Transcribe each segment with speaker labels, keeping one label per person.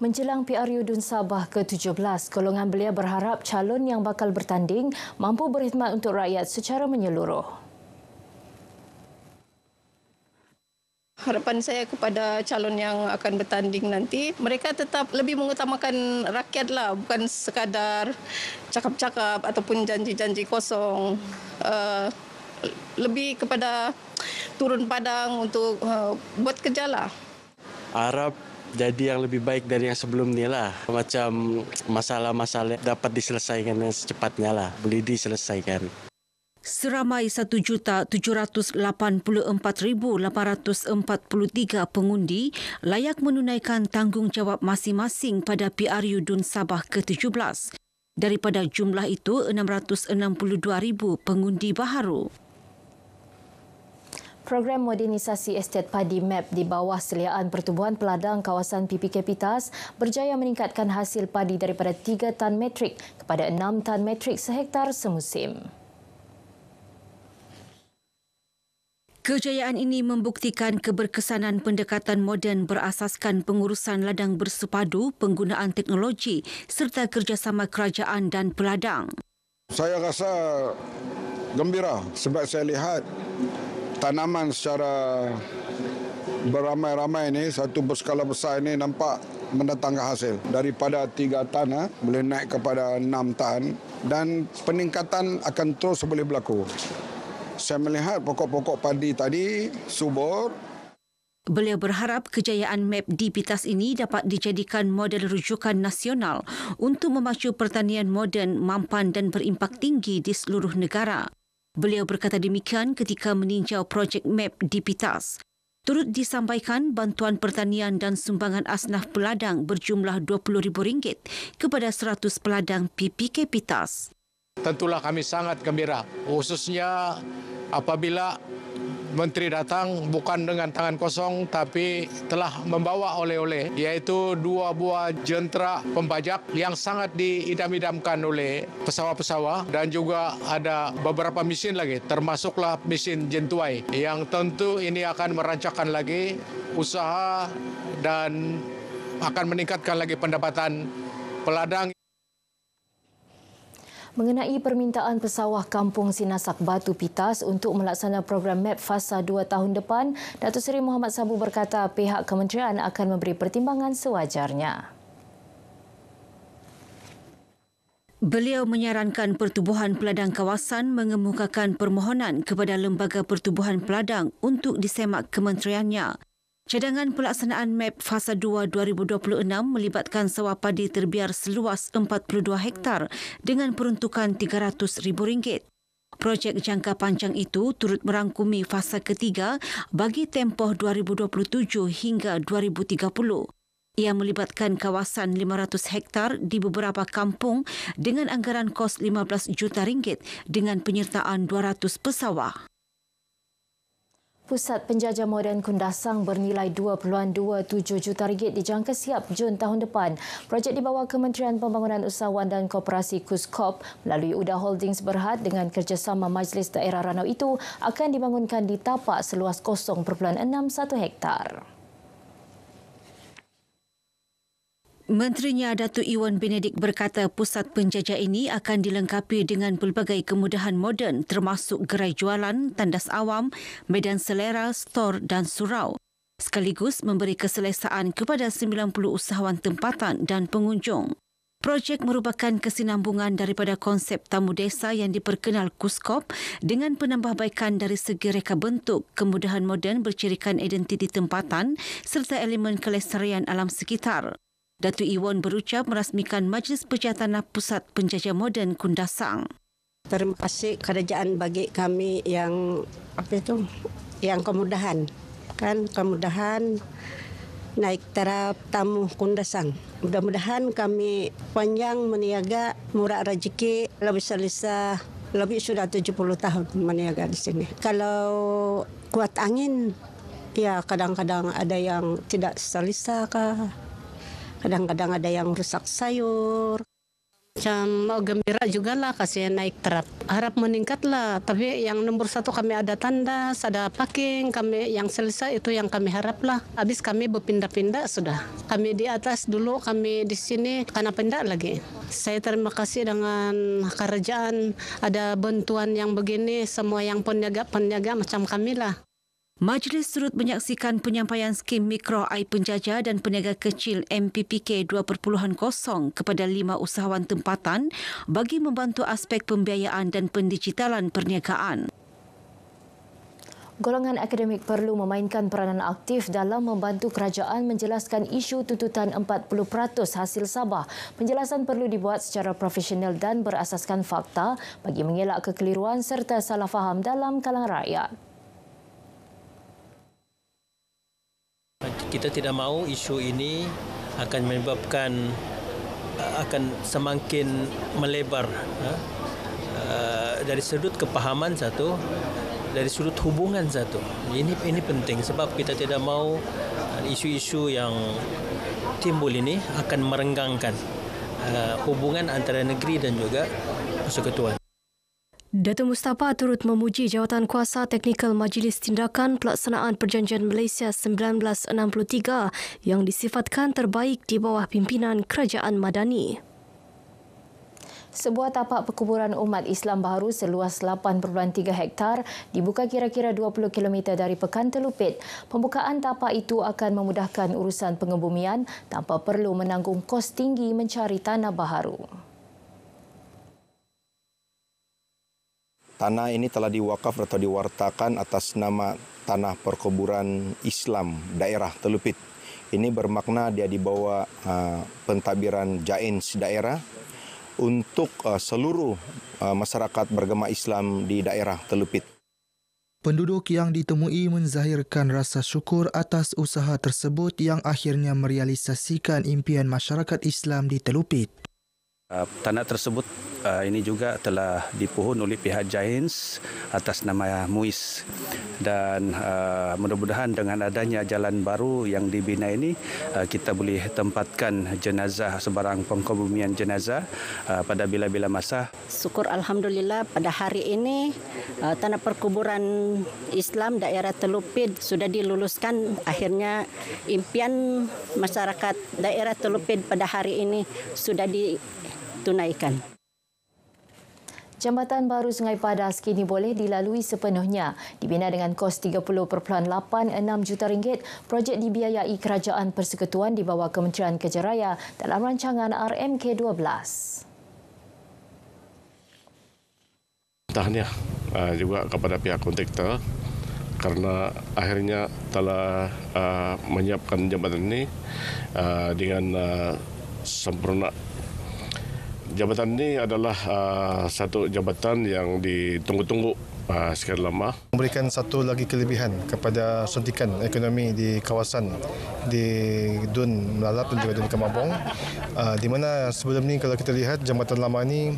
Speaker 1: Menjelang PRU Dun Sabah ke-17, golongan belia berharap calon yang bakal bertanding mampu berkhidmat untuk rakyat secara menyeluruh.
Speaker 2: Harapan saya kepada calon yang akan bertanding nanti, mereka tetap lebih mengutamakan rakyatlah, bukan sekadar cakap-cakap ataupun janji-janji kosong. Lebih kepada turun padang untuk buat kerjalah.
Speaker 3: Harap jadi yang lebih baik dari yang sebelum ni lah. Macam masalah-masalah dapat diselesaikan dengan secepatnya lah. Boleh diselesaikan.
Speaker 4: Seramai 1,784,843 pengundi layak menunaikan tanggungjawab masing-masing pada PRU Dun Sabah ke-17. Daripada jumlah itu, 662,000 pengundi baharu.
Speaker 1: Program modernisasi estet padi MAP di bawah seliaan Pertubuhan Peladang kawasan PPK Pitas berjaya meningkatkan hasil padi daripada 3 tan metrik kepada 6 tan metrik sehektar semusim.
Speaker 4: Kejayaan ini membuktikan keberkesanan pendekatan moden berasaskan pengurusan ladang bersepadu, penggunaan teknologi serta kerjasama kerajaan dan peladang.
Speaker 5: Saya rasa gembira sebab saya lihat tanaman secara beramai-ramai ini, satu berskala besar ini nampak mendatangkan hasil. Daripada 3 tan boleh naik kepada 6 tan dan peningkatan akan terus boleh berlaku. Saya melihat pokok-pokok padi tadi subur.
Speaker 4: Beliau berharap kejayaan MAP di Pitas ini dapat dijadikan model rujukan nasional untuk memacu pertanian moden, mampan dan berimpak tinggi di seluruh negara. Beliau berkata demikian ketika meninjau projek MAP di Pitas. Turut disampaikan bantuan pertanian dan sumbangan asnaf peladang berjumlah RM20,000 kepada 100 peladang PPK Pitas.
Speaker 6: Tentulah kami sangat gembira, khususnya apabila Menteri datang bukan dengan tangan kosong tapi telah membawa oleh-oleh, iaitu 2 buah jentera pembajak yang sangat diidam-idamkan oleh pesawah-pesawah dan juga ada beberapa mesin lagi, termasuklah mesin jentuai yang tentu ini akan merancangkan lagi usaha dan akan meningkatkan lagi pendapatan peladang.
Speaker 1: Mengenai permintaan pesawah Kampung Sinasak Batu Pitas untuk melaksana program MAP fasa 2 tahun depan, Datuk Seri Muhammad Sabu berkata pihak kementerian akan memberi pertimbangan sewajarnya.
Speaker 4: Beliau menyarankan Pertubuhan Peladang Kawasan mengemukakan permohonan kepada Lembaga Pertubuhan Peladang untuk disemak kementeriannya. Cadangan pelaksanaan MAP Fasa 2 2026 melibatkan sawah padi terbiar seluas 42 hektar dengan peruntukan RM300,000. Projek jangka panjang itu turut merangkumi fasa ketiga bagi tempoh 2027 hingga 2030. Ia melibatkan kawasan 500 hektar di beberapa kampung dengan anggaran kos RM15 juta dengan penyertaan 200 pesawah.
Speaker 1: Pusat Penjajah Moden Kundasang bernilai RM2.27 juta dijangka siap Jun tahun depan. Projek di bawah Kementerian Pembangunan Usahawan dan Koperasi KUSKOP melalui UDA Holdings Berhad dengan kerjasama Majlis Daerah Ranau itu akan dibangunkan di tapak seluas 0.61 hektar.
Speaker 4: Menterinya Datuk Iwan Benedik berkata pusat penjajah ini akan dilengkapi dengan pelbagai kemudahan moden termasuk gerai jualan, tandas awam, medan selera, stor dan surau. Sekaligus memberi keselesaan kepada 90 usahawan tempatan dan pengunjung. Projek merupakan kesinambungan daripada konsep tamu desa yang diperkenal KUSKOP dengan penambahbaikan dari segi reka bentuk, kemudahan moden bercirikan identiti tempatan serta elemen kelestarian alam sekitar. Datuk Iwan berucap merasmikan Majlis Pejatanah Pusat Penjajah Moden Kundasang.
Speaker 7: Terima kasih kerajaan bagi kami yang yang kemudahan. Kemudahan naik taraf tamu Kundasang. Mudah-mudahan kami panjang meniaga, murah rezeki, lebih selesa, lebih sudah 70 tahun meniaga di sini. Kalau kuat angin, ya kadang-kadang ada yang tidak selesa kah? Kadang-kadang ada yang rusak sayur. Macam gembira juga lah kasih naik taraf. Harap meningkat lah. Tapi yang nomor 1 kami ada tandas, ada parking. Kami yang selesai itu yang kami harap lah. Habis kami berpindah-pindah sudah. Kami di atas dulu, kami di sini karena pindah lagi. Saya terima kasih dengan kerajaan ada bantuan yang begini. Semua yang peniaga macam kami lah.
Speaker 4: Majlis turut menyaksikan penyampaian skim mikro air penjajah dan peniaga kecil MPPK 2.0 kepada 5 usahawan tempatan bagi membantu aspek pembiayaan dan pendigitalan perniagaan.
Speaker 1: Golongan akademik perlu memainkan peranan aktif dalam membantu kerajaan menjelaskan isu tuntutan 40% hasil Sabah. Penjelasan perlu dibuat secara profesional dan berasaskan fakta bagi mengelak kekeliruan serta salah faham dalam kalangan rakyat.
Speaker 8: Kita tidak mahu isu ini akan menyebabkan akan semakin melebar dari sudut kepahaman satu, dari sudut hubungan satu. Ini penting sebab kita tidak mahu isu-isu yang timbul ini akan merenggangkan hubungan antara negeri dan juga persekutuan.
Speaker 9: Datuk Mustafa turut memuji Jawatankuasa Teknikal Majlis Tindakan Pelaksanaan Perjanjian Malaysia 1963 yang disifatkan terbaik di bawah pimpinan Kerajaan Madani.
Speaker 1: Sebuah tapak perkuburan umat Islam baru seluas 8.3 hektar dibuka kira-kira 20 km dari Pekan Telupit. Pembukaan tapak itu akan memudahkan urusan pengebumian tanpa perlu menanggung kos tinggi mencari tanah baharu.
Speaker 10: Tanah ini telah diwakaf atau diwartakan atas nama Tanah Perkuburan Islam Daerah Telupit. Ini bermakna dia dibawa pentadbiran Jains daerah untuk seluruh masyarakat beragama Islam di daerah Telupit.
Speaker 11: Penduduk yang ditemui menzahirkan rasa syukur atas usaha tersebut yang akhirnya merealisasikan impian masyarakat Islam di Telupit.
Speaker 12: Tanah tersebut ini juga telah dipohon oleh pihak Jains atas nama MUIS dan mudah-mudahan dengan adanya jalan baru yang dibina ini kita boleh tempatkan jenazah sebarang pengkebumian jenazah pada bila-bila masa.
Speaker 7: Syukur Alhamdulillah pada hari ini Tanah Perkuburan Islam daerah Telupit sudah diluluskan. Akhirnya impian masyarakat daerah Telupit pada hari ini sudah ditunaikan.
Speaker 1: Jambatan baru Sungai Padas kini boleh dilalui sepenuhnya. Dibina dengan kos RM30.86 juta, projek dibiayai Kerajaan Persekutuan di bawah Kementerian Kerja Raya dalam rancangan RMK12.
Speaker 13: Tahniah juga kepada pihak kontraktor karena akhirnya telah menyiapkan jambatan ini dengan sempurna. Jabatan ini adalah satu jabatan yang ditunggu-tunggu sekian lama.
Speaker 14: Memberikan satu lagi kelebihan kepada suntikan ekonomi di kawasan di Dun Melalap dan juga Dun Kamabong, di mana sebelum ni kalau kita lihat jambatan lama ini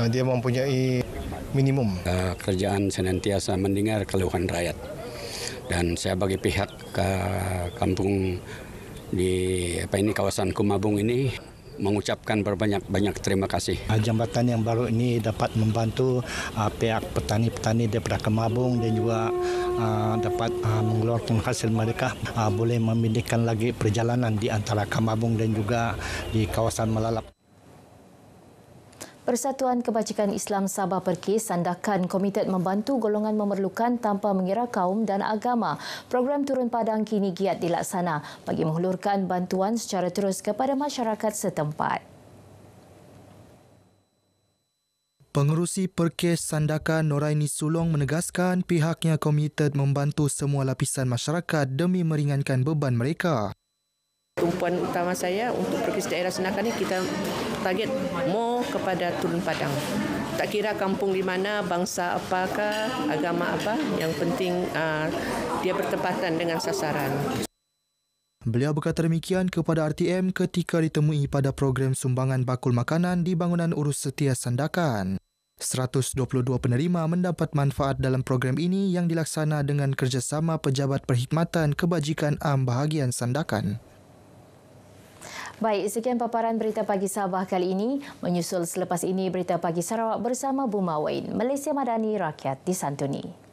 Speaker 14: dia mempunyai minimum.
Speaker 15: Kerajaan senantiasa mendengar keluhan rakyat dan saya bagi pihak kampung di kawasan Kumabong ini mengucapkan berbanyak-banyak terima kasih.
Speaker 16: Jambatan yang baru ini dapat membantu pihak petani-petani daripada Kamabong dan juga dapat mengeluarkan hasil mereka, boleh memindahkan lagi perjalanan di antara Kamabong dan juga di kawasan Melalap.
Speaker 1: Persatuan Kebajikan Islam Sabah Perkis sandakan komited membantu golongan memerlukan tanpa mengira kaum dan agama. Program Turun Padang kini giat dilaksana bagi menghulurkan bantuan secara terus kepada masyarakat setempat.
Speaker 11: Pengerusi Perkis Sandakan Noraini Sulong menegaskan pihaknya komited membantu semua lapisan masyarakat demi meringankan beban mereka.
Speaker 17: Tumpuan utama saya untuk Perkis Daerah Sandakan ini kita target more kepada Turun Padang. Tak kira kampung di mana, bangsa apakah, agama apa, yang penting dia bertepatan dengan sasaran.
Speaker 11: Beliau berkata demikian kepada RTM ketika ditemui pada program sumbangan bakul makanan di bangunan urus setia Sandakan. 122 penerima mendapat manfaat dalam program ini yang dilaksana dengan kerjasama Pejabat Perkhidmatan Kebajikan Am Bahagian Sandakan.
Speaker 1: Baik, sekian paparan Berita Pagi Sabah kali ini. Menyusul selepas ini Berita Pagi Sarawak bersama Bumawain. Malaysia Madani, rakyat disantuni.